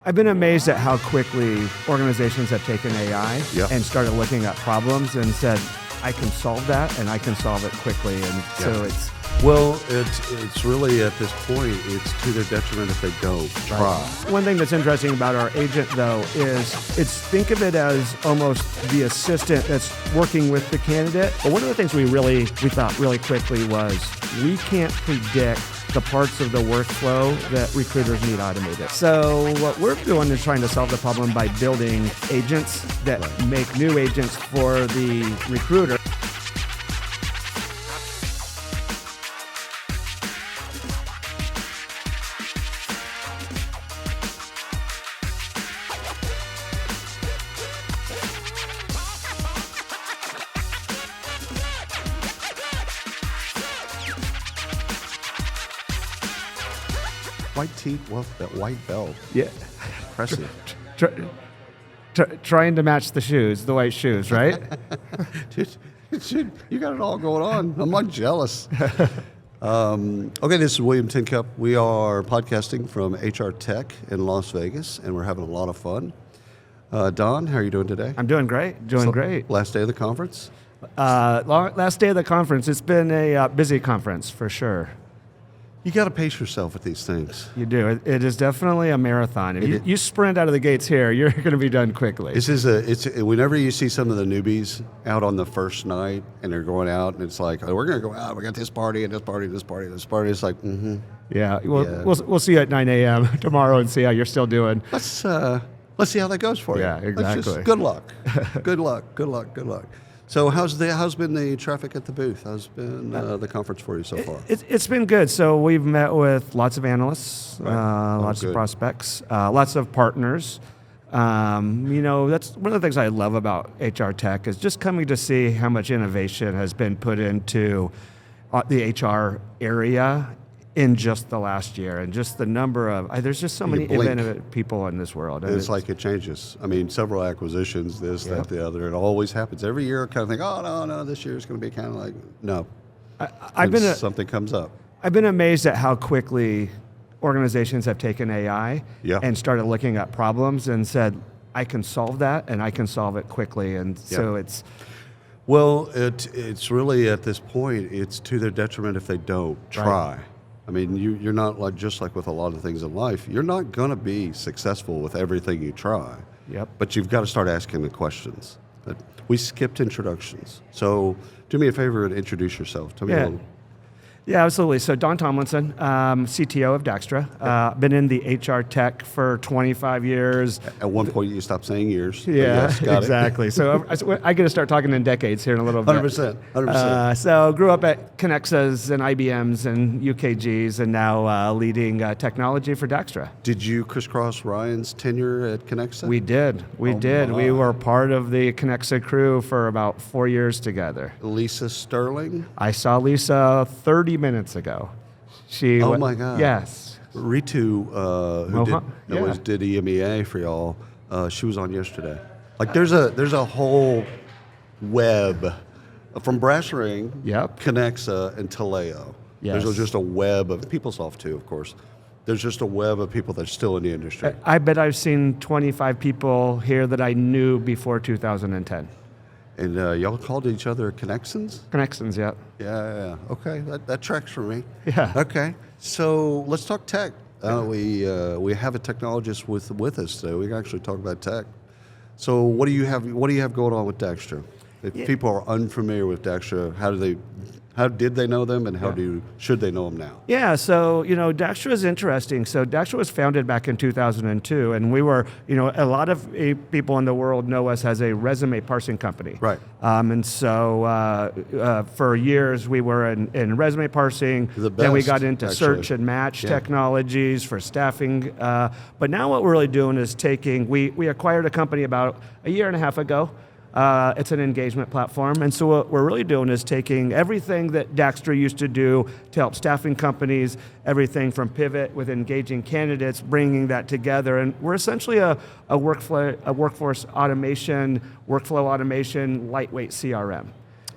I've been amazed at how quickly organizations have taken AI and started looking at problems and said, I can solve that and I can solve it quickly. And so it's... Well, it's really at this point, it's to their detriment if they don't try. One thing that's interesting about our agent, though, is think of it as almost the assistant that's working with the candidate. But one of the things we thought really quickly was we can't predict the parts of the workflow that recruiters need automated. So what we're doing is trying to solve the problem by building agents that make new agents for the recruiter. White teeth, well, that white belt. Yeah. Impressive. Trying to match the shoes, the white shoes, right? Dude, you got it all going on. I'm not jealous. Okay, this is William Tincup. We are podcasting from HR Tech in Las Vegas, and we're having a lot of fun. Don, how are you doing today? I'm doing great. Great. Last day of the conference? Last day of the conference. It's been a busy conference for sure. You got to pace yourself with these things. You do. It is definitely a marathon. If you sprint out of the gates here, you're going to be done quickly. Whenever you see some of the newbies out on the first night and they're going out and it's like, oh, we're going to go out. We got this party and this party, this party, this party. It's like, Yeah. We'll see you at 9 a.m. tomorrow and see how you're still doing. Let's see how that goes for you. Yeah, exactly. Good luck. Good luck. So how's been the traffic at the booth? How's been the conference for you so far? It's been good. So we've met with lots of analysts, lots of prospects, lots of partners. That's one of the things I love about HR Tech is just coming to see how much innovation has been put into the HR area in just the last year, and just the number of, there's just so many innovative people in this world. And it's like it changes. I mean, several acquisitions, this, that, the other. It always happens. Every year I kind of think, oh, no, this year is going to be kind of like, no. Something comes up. I've been amazed at how quickly organizations have taken AI and started looking at problems and said, I can solve that and I can solve it quickly. And so it's... Well, it's really at this point, it's to their detriment if they don't try. Right. I mean, you're not just like with a lot of things in life, you're not going to be successful with everything you try. Yep. But you've got to start asking the questions. But we skipped introductions. So do me a favor and introduce yourself. Tell me a little. Yeah, absolutely. So Don Tomlinson, CTO of Daxtra. Been in the HR tech for 25 years. At one point, you stopped saying years. Yeah, yes, got exactly. It. So I get to start talking in decades here in a little bit. 100%. So grew up at Connexas and IBMs and UKGs, and now leading technology for Daxtra. Did you crisscross Ryan's tenure at Connexa? We did. We were part of the Connexa crew for about 4 years together. Lisa Sterling? I saw Lisa 30 minutes ago. Oh my God. Yes. Ritu, who did EMEA for y'all, she was on yesterday. Like there's a whole web from Brass Ring, Connexa, and Taleo. Yes. There's just a web of PeopleSoft too, of course. There's just a web of people that's still in the industry. I bet I've seen 25 people here that I knew before 2010. And y'all called each other Connexons? Connexons, yeah. Yeah. Okay, that tracks for me. Yeah. Okay, so let's talk tech. We have a technologist with us today. We can actually talk about tech. So what do you have going on with Daxtra? If people are unfamiliar with Daxtra, how did they know them, and should they know them now? Yeah, so Daxtra is interesting. So Daxtra was founded back in 2002, and we were, a lot of people in the world know us as a resume parsing company. Right. And so for years we were in resume parsing. The best, then we got into actually. search and match technologies for staffing. But now what we're really doing is we acquired a company about a year and a half ago. It's an engagement platform, and so what we're really doing is taking everything that Daxtra used to do to help staffing companies, everything from pivot with engaging candidates, bringing that together, and we're essentially a workforce automation, workflow automation, lightweight CRM.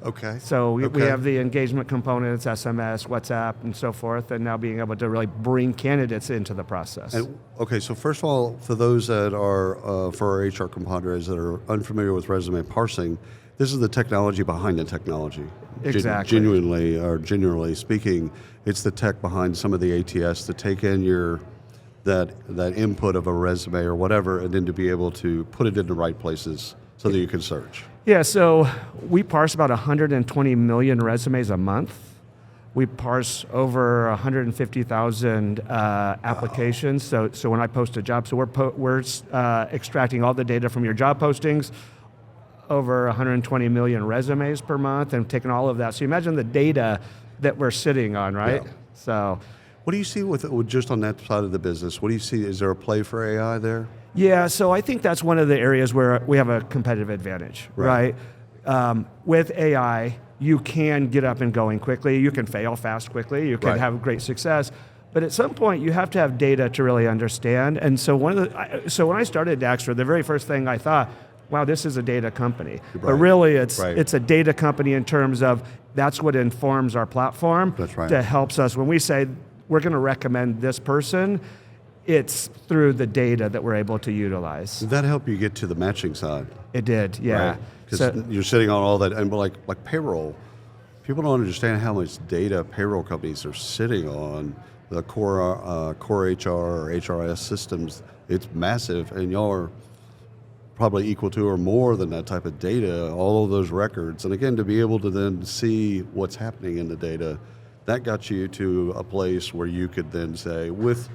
Okay. So we Okay. have the engagement components, SMS, WhatsApp, and so forth, and now being able to really bring candidates into the process. And, okay, so first of all, for those that are, for our HR compadres that are unfamiliar with resume parsing, this is the technology behind the technology. Exactly. Genuinely speaking, it's the tech behind some of the ATS to take in that input of a resume or whatever, and then to be able to put it in the right places so that you can search. Yeah, so we parse about 120 million resumes a month. We parse over 150,000 applications. So when I post a job, so we're extracting all the data from your job postings, over 120 million resumes per month, and taking all of that. So you imagine the data that we're sitting on, right? Yeah. So. What do you see with just on that side of the business? What do you see? Is there a play for AI there? Yeah, so I think that's one of the areas where we have a competitive advantage, right? With AI, you can get up and going quickly. You can fail fast quickly. You can have great success. But at some point, you have to have data to really understand. And so when I started Daxtra, the very first thing I thought, wow, this is a data company. Right. But really, it's a data company in terms of that's what informs our platform. That's right. That helps us. When we say we're going to recommend this person, it's through the data that we're able to utilize. Did that help you get to the matching side? It did, yeah. Because you're sitting on all that, and like payroll, people don't understand how much data payroll companies are sitting on, the core HR or HRS systems. It's massive, and y'all are probably equal to or more than that type of data, all of those records. And again, to be able to then see what's happening in the data, that got you to a place where you could then say, with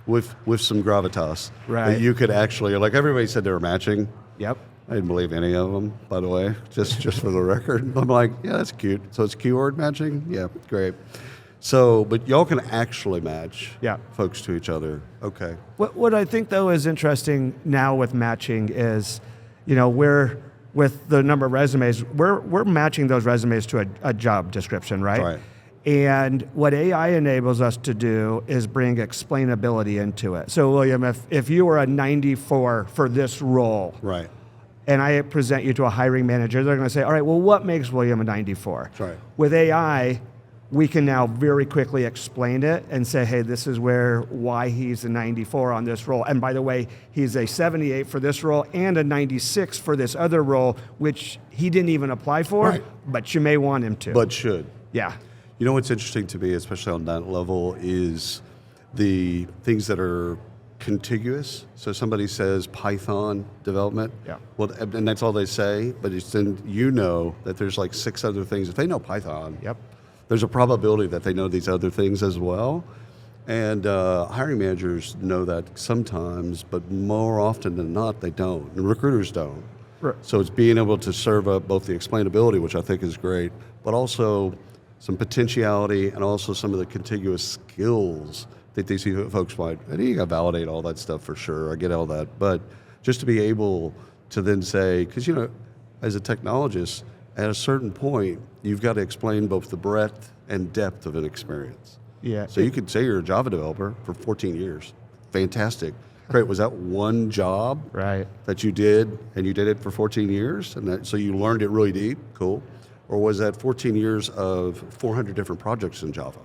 some gravitas, that you could actually, like everybody said they were matching. Yep. I didn't believe any of them, by the way, just for the record. I'm like, yeah, that's cute. So it's keyword matching? Yeah, great. So, but y'all can actually match folks to each other. Okay. What I think, though, is interesting now with matching is, with the number of resumes, we're matching those resumes to a job description, right? Right. And what AI enables us to do is bring explainability into it. So, William, if you were a 94 for this role, right, and I present you to a hiring manager, they're going to say, all right, well, what makes William a 94? That's right. With AI, we can now very quickly explain it and say, hey, this is why he's a 94 on this role. And by the way, he's a 78 for this role and a 96 for this other role, which he didn't even apply for, but you may want him to. But should. Yeah. You know what's interesting to me, especially on that level, is the things that are contiguous. So somebody says Python development. Yeah. Well, and that's all they say, but it's then that there's like 6 other things. If they know Python, there's a probability that they know these other things as well. And hiring managers know that sometimes, but more often than not, they don't. And recruiters don't. Right. So it's being able to serve up both the explainability, which I think is great, but also some potentiality and also some of the contiguous skills that these folks might. And you got to validate all that stuff for sure. I get all that. But just to be able to then say, because, as a technologist, at a certain point, you've got to explain both the breadth and depth of an experience. Yeah. So you could say you're a Java developer for 14 years. Fantastic. Great. Was that one job that you did, and you did it for 14 years? And so you learned it really deep? Cool. Or was that 14 years of 400 different projects in Java?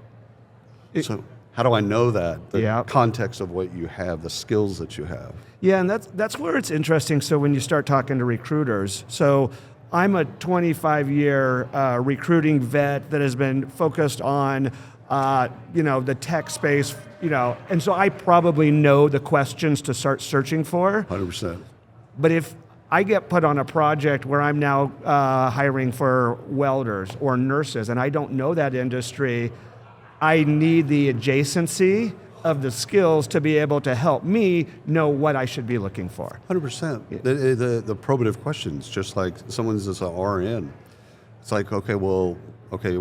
So how do I know that? The context of what you have, the skills that you have. Yeah, and that's where it's interesting. So when you start talking to recruiters, so I'm a 25-year recruiting vet that has been focused on the tech space, and so I probably know the questions to start searching for. 100%. But if I get put on a project where I'm now hiring for welders or nurses, and I don't know that industry, I need the adjacency of the skills to be able to help me know what I should be looking for. 100%. Yeah. The probative questions, just like someone's just an RN. It's like, how long have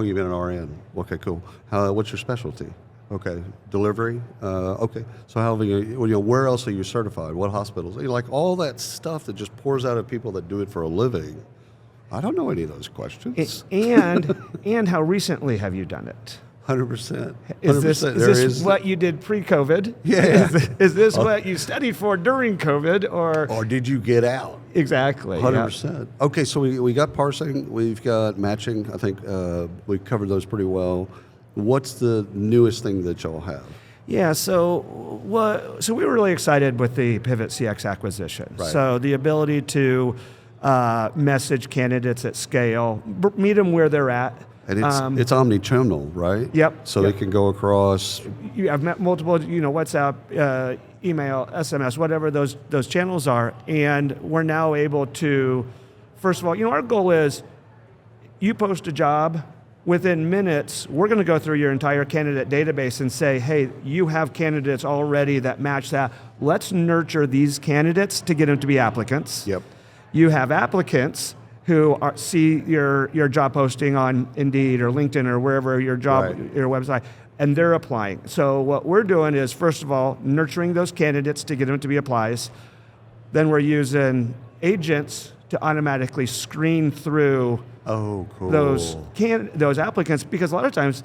you been an RN? Okay, cool. What's your specialty? Okay, delivery. Okay, so how have you? Where else are you certified? What hospitals? Like all that stuff that just pours out of people that do it for a living. I don't know any of those questions. And how recently have you done it? 100%. Is this, 100%. is this what you did pre-COVID? Yeah. Is this what you studied for during COVID, Or did you get out? Exactly. 100%. Okay, so we got parsing, we've got matching. I think we covered those pretty well. What's the newest thing that y'all have? Yeah, so we were really excited with the Pivot CX acquisition. Right. So the ability to message candidates at scale, meet them where they're at. And it's omni-channel, right? Yep. So they can go across. You have multiple, WhatsApp, email, SMS, whatever those channels are, and we're now able to, first of all, our goal is, you post a job, within minutes, we're going to go through your entire candidate database and say, hey, you have candidates already that match that. Let's nurture these candidates to get them to be applicants. Yep. You have applicants who see your job posting on Indeed or LinkedIn or wherever your website, and they're applying. So what we're doing is, first of all, nurturing those candidates to get them to be applies. Then we're using agents to automatically screen through those applicants, because a lot of times,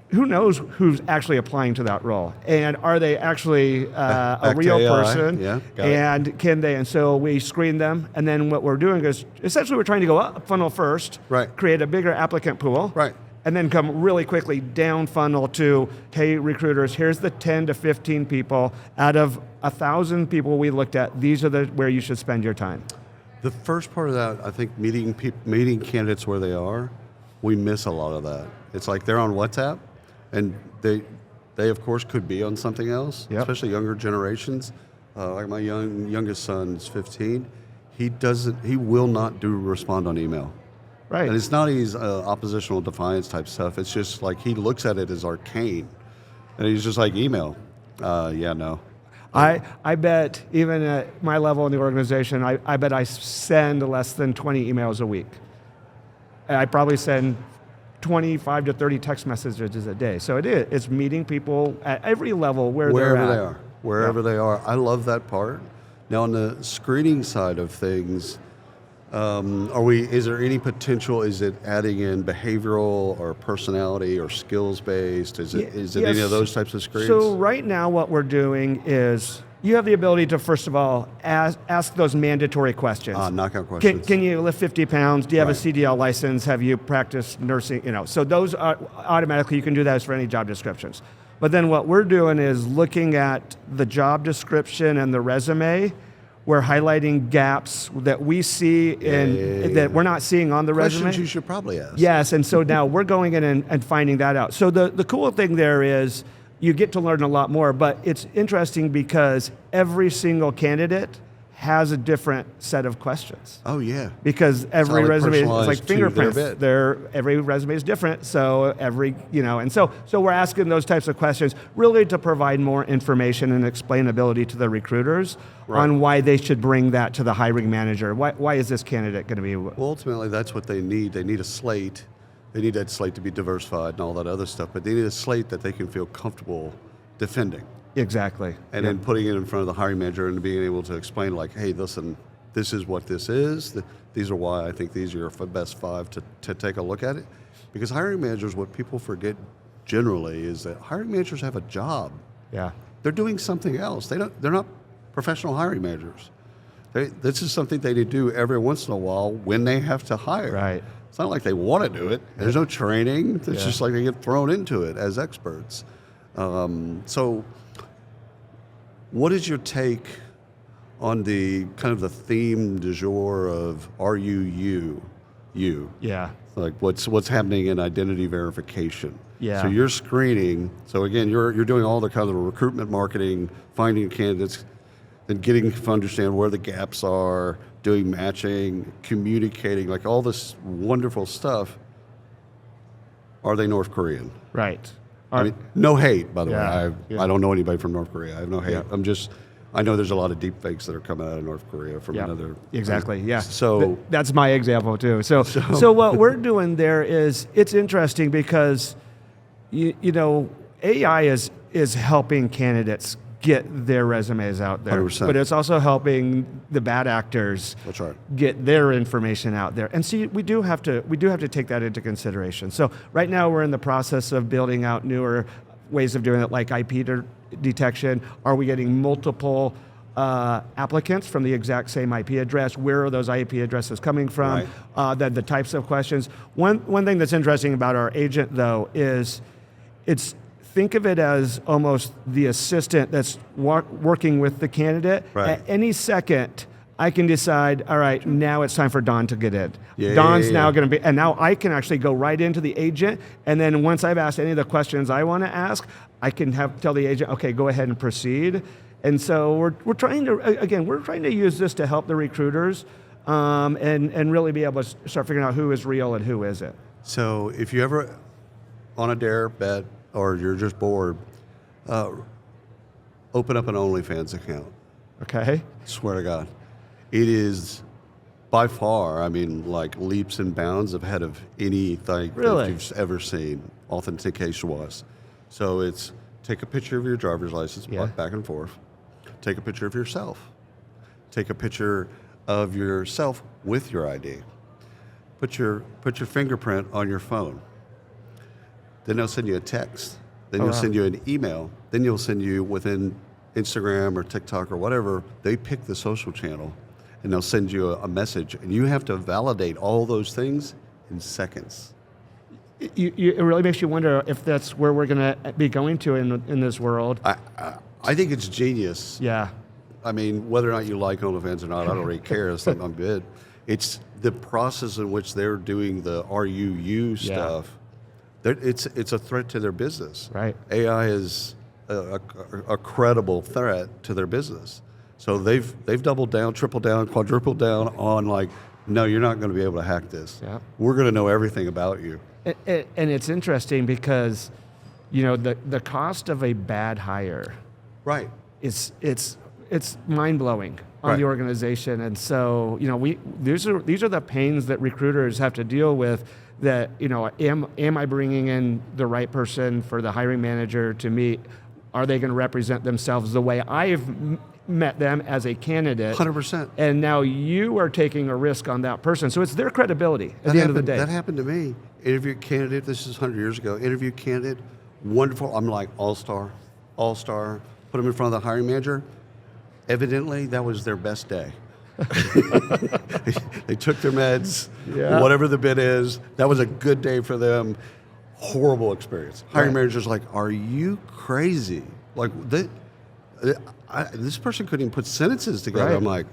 who knows who's actually applying to that role, and are they actually a real person? Yeah, and can they? And so we screen them, and then what we're doing is essentially we're trying to go up funnel first, right? Create a bigger applicant pool, right? And then come really quickly down funnel to, hey, recruiters, here's the 10 to 15 people out of 1,000 people we looked at. These are where you should spend your time. The first part of that, I think, meeting candidates where they are, we miss a lot of that. It's like they're on WhatsApp, and they of course could be on something else, especially younger generations. Like my youngest son is 15. He will not respond on email. Right. And it's not his oppositional defiance type stuff. It's just like he looks at it as arcane, and he's just like, email. No. I bet, even at my level in the organization, I bet I send less than 20 emails a week. I probably send 25 to 30 text messages a day. So it's meeting people at every level wherever they are. Wherever they are. I love that part. Now, on the screening side of things, is there any potential? Is it adding in behavioral or personality or skills based? Is it any of those types of screens? So right now what we're doing is, you have the ability to, first of all, ask those mandatory questions. Knockout questions. Can you lift 50 pounds? Do you have a CDL license? Have you practiced nursing? So those are automatically, you can do that for any job descriptions. But then what we're doing is looking at the job description and the resume. We're highlighting gaps that we see that we're not seeing on the resume. Questions you should probably ask. Yes, and so now we're going in and finding that out. So the cool thing there is, you get to learn a lot more, but it's interesting because every single candidate has a different set of questions. Oh yeah. Because every resume is like fingerprints. Their Every resume is different. So so we're asking those types of questions really to provide more information and explainability to the recruiters on why they should bring that to the hiring manager. Why is this candidate going to be? Well, ultimately, that's what they need. They need a slate. They need that slate to be diversified and all that other stuff, but they need a slate that they can feel comfortable defending. Exactly. And then putting it in front of the hiring manager and being able to explain, like, hey, listen, this is what this is. These are why I think these are your best 5 to take a look at it. Because hiring managers, what people forget generally is that hiring managers have a job. Yeah. They're doing something else. They're not professional hiring managers. This is something they do every once in a while when they have to hire. Right. It's not like they want to do it. There's no training. It's just like they get thrown into it as experts. So what is your take on the kind of the theme du jour of are you? Yeah. Like what's happening in identity verification. Yeah. So you're screening. So again, you're doing all the kind of recruitment marketing, finding candidates, and getting to understand where the gaps are, doing matching, communicating, like all this wonderful stuff. Are they North Korean? Right. I mean, no hate, by the way. Yeah. I don't know anybody from North Korea. I have no hate. I know there's a lot of deep fakes that are coming out of North Korea from another. Exactly. Yeah. So that's my example too. So what we're doing there is, it's interesting because AI is helping candidates get their resumes out there. 100%. But it's also helping the bad actors That's right. get their information out there. And see, we do have to take that into consideration. So right now we're in the process of building out newer ways of doing it, like IP detection. Are we getting multiple applicants from the exact same IP address? Where are those IP addresses coming from? Right. The types of questions. One thing that's interesting about our agent, though, is think of it as almost the assistant that's working with the candidate. Right. At any second, I can decide, all right, now it's time for Don to get in. Yeah, Don's yeah. now going to be, and now I can actually go right into the agent, and then once I've asked any of the questions I want to ask, I can tell the agent, okay, go ahead and proceed. And so we're trying to use this to help the recruiters and really be able to start figuring out who is real and who isn't. So if you ever on a dare bet or you're just bored, open up an OnlyFans account. Okay. Swear to God. It is by far, I mean, like leaps and bounds ahead of anything Really? that you've ever seen, authentication-wise. So it's take a picture of your driver's license, Yeah. back and forth. Take a picture of yourself. Take a picture of yourself with your ID. Put your fingerprint on your phone. Then they'll send you a text. Then you'll send you an email. Then you'll send you within Instagram or TikTok or whatever. They pick the social channel, and they'll send you a message, and you have to validate all those things in seconds. It really makes you wonder if that's where we're going to be going to in this world. I think it's genius. Yeah. I mean, whether or not you like OnlyFans or not, I don't really care. I'm good. It's the process in which they're doing the RUU stuff. It's a threat to their business. Right. AI is a credible threat to their business. So they've doubled down, tripled down, quadrupled down on like, no, you're not going to be able to hack this. Yeah. We're going to know everything about you. And it's interesting because, the cost of a bad hire, Right. it's mind blowing on the organization, and so these are the pains that recruiters have to deal with. That am I bringing in the right person for the hiring manager to meet? Are they going to represent themselves the way I've met them as a candidate? 100%. And now you are taking a risk on that person, so it's their credibility at the end of the day. That happened to me. Interview candidate. This is 100 years ago. Interview candidate. Wonderful. I'm like all-star. Put them in front of the hiring manager. Evidently, that was their best day. They took their meds, whatever the bid is. That was a good day for them. Horrible experience. Hiring manager's like, are you crazy? Like, this person couldn't even put sentences together. Right. I'm like,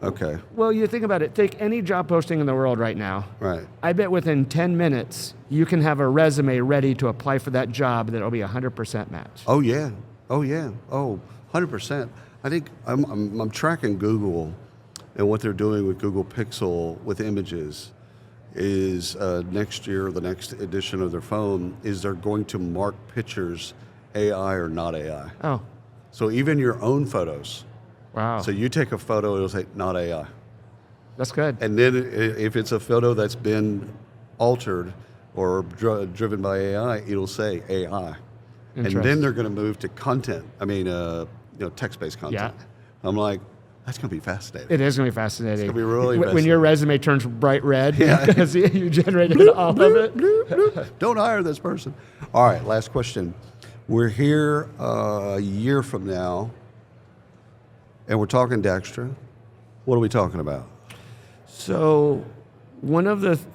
okay. Well, you think about it. Take any job posting in the world right now. Right. I bet within 10 minutes, you can have a resume ready to apply for that job that will be 100% match. Oh, yeah. 100%. I think I'm tracking Google and what they're doing with Google Pixel with images is next year, the next edition of their phone, is they're going to mark pictures AI or not AI. Oh. So even your own photos. Wow. So you take a photo, it'll say not AI. That's good. And then if it's a photo that's been altered or driven by AI, it'll say AI. And then they're going to move to content. I mean, text-based content. Yeah. I'm like, that's going to be fascinating. It is going to be fascinating. It's going to be really fascinating. When your resume turns bright red because you generated all of it. Don't hire this person. All right, last question. We're here a year from now, and we're talking Daxtra. What are we talking about? So with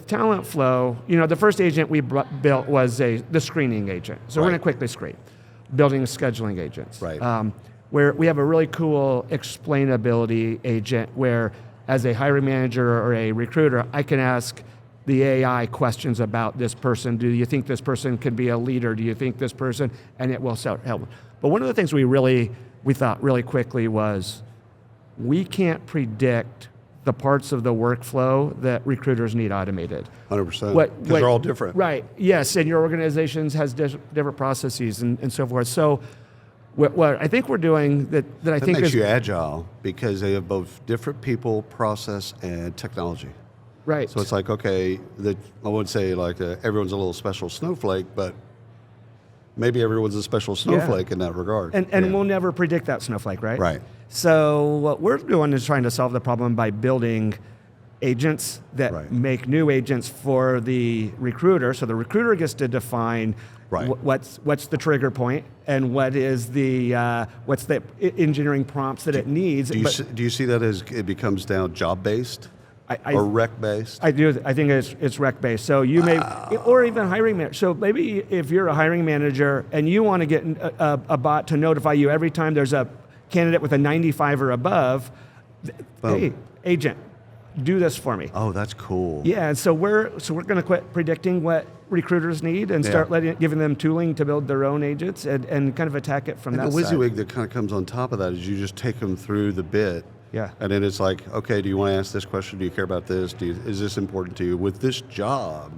Talent Flow, the first agent we built was the screening agent. So we're going to quickly screen, building scheduling agents. Right. Where we have a really cool explainability agent where as a hiring manager or a recruiter, I can ask the AI questions about this person. Do you think this person could be a leader? Do you think this person, and it will help. But one of the things we thought really quickly was we can't predict the parts of the workflow that recruiters need automated. 100%, because they're all different. Right, yes, and your organizations has different processes and so forth. So what I think we're doing that I think makes is you agile because they have both different people, process, and technology. right. So it's like, okay, I wouldn't say like everyone's a little special snowflake, but maybe everyone's a special snowflake in that regard. And we'll never predict that snowflake, right? Right. So what we're doing is trying to solve the problem by building agents that make new agents for the recruiter. So the recruiter gets to define what's the trigger point and what's the engineering prompts that it needs. Do you see that as it becomes now job based or rec based? I do. I think it's rec based. So you may, or even hiring manager. So maybe if you're a hiring manager and you want to get a bot to notify you every time there's a candidate with a 95 or above, hey, agent, do this for me. Oh, that's cool. Yeah, and so we're going to quit predicting what recruiters need and start giving them tooling to build their own agents and kind of attack it from that side. The WYSIWYG that kind of comes on top of that is you just take them through the bit. Yeah. And then it's like, okay, do you want to ask this question? Do you care about this? Is this important to you? With this job,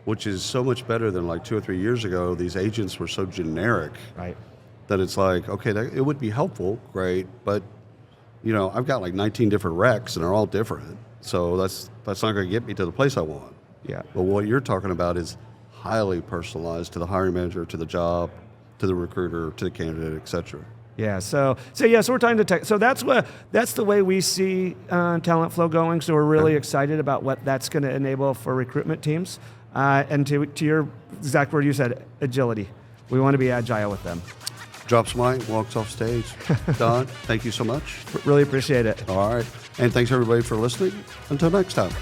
which is so much better than like 2 or 3 years ago, these agents were so generic. Right. That it's like, okay, it would be helpful, great, but I've got like 19 different recs and they're all different. So that's not going to get me to the place I want. Yeah. But what you're talking about is highly personalized to the hiring manager, to the job, to the recruiter, to the candidate, et cetera. Yeah. So we're talking to tech. So that's the way we see talent flow going. So we're really excited about what that's going to enable for recruitment teams. And to your exact word you said, agility. We want to be agile with them. Drops mic, walks off stage. Don, thank you so much. Really appreciate it. All right. And thanks everybody for listening. Until next time.